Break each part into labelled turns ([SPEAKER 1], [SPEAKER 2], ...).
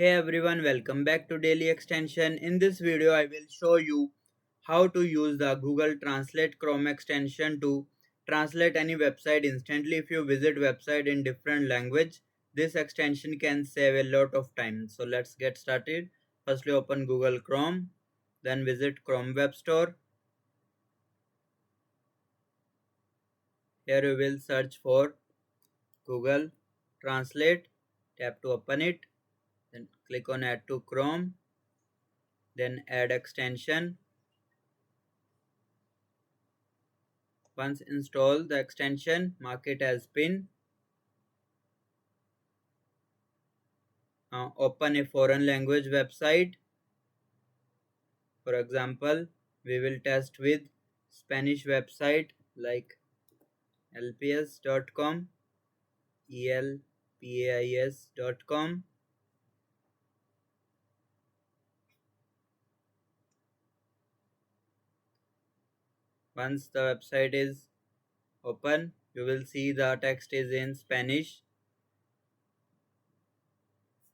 [SPEAKER 1] Hey everyone, welcome back to Daily Extension. In this video, I will show you how to use the Google Translate Chrome extension to translate any website instantly. If you visit website in different language, this extension can save a lot of time. So let's get started. Firstly, open Google Chrome, then visit Chrome Web Store. Here you will search for Google Translate. Tap to open it, then click on Add to Chrome, then Add Extension. Once installed the extension, mark it as pin. Open a foreign language website. For example, we will test with Spanish website like lps.com, elpais.com. Once the website is open, you will see the text is in Spanish.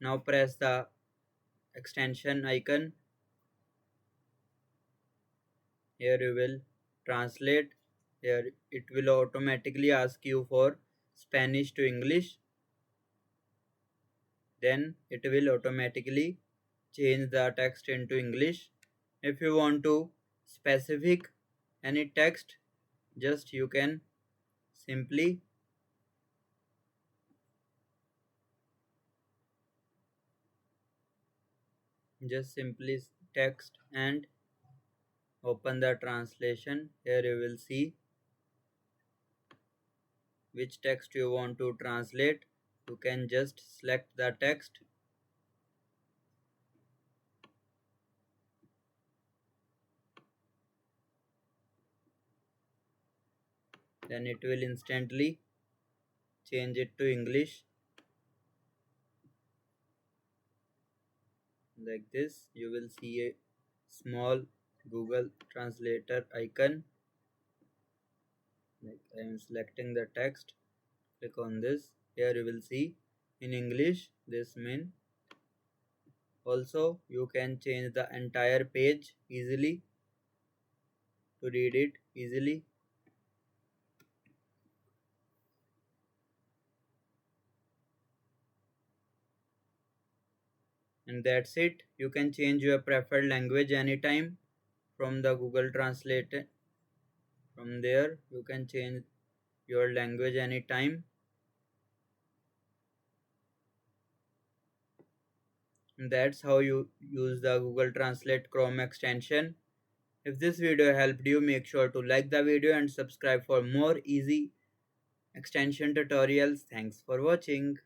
[SPEAKER 1] Now press the extension icon. Here you will translate. Here it will automatically ask you for Spanish to English. Then it will automatically change the text into English. If you want to specific any text, just you can simply text and open the translation. Here you will see which text you want to translate. You can just select the text. Then it will instantly change it to English. Like this, you will see a small Google Translator icon. Like I am selecting the text, click on this. Here you will see in English this mean. Also you can change the entire page easily to read it easily. And that's it. You can change your preferred language anytime from the Google Translate. From there you can change your language anytime. And that's how you use the Google Translate Chrome extension. If this video helped you, make sure to like the video and subscribe for more easy extension tutorials. Thanks for watching.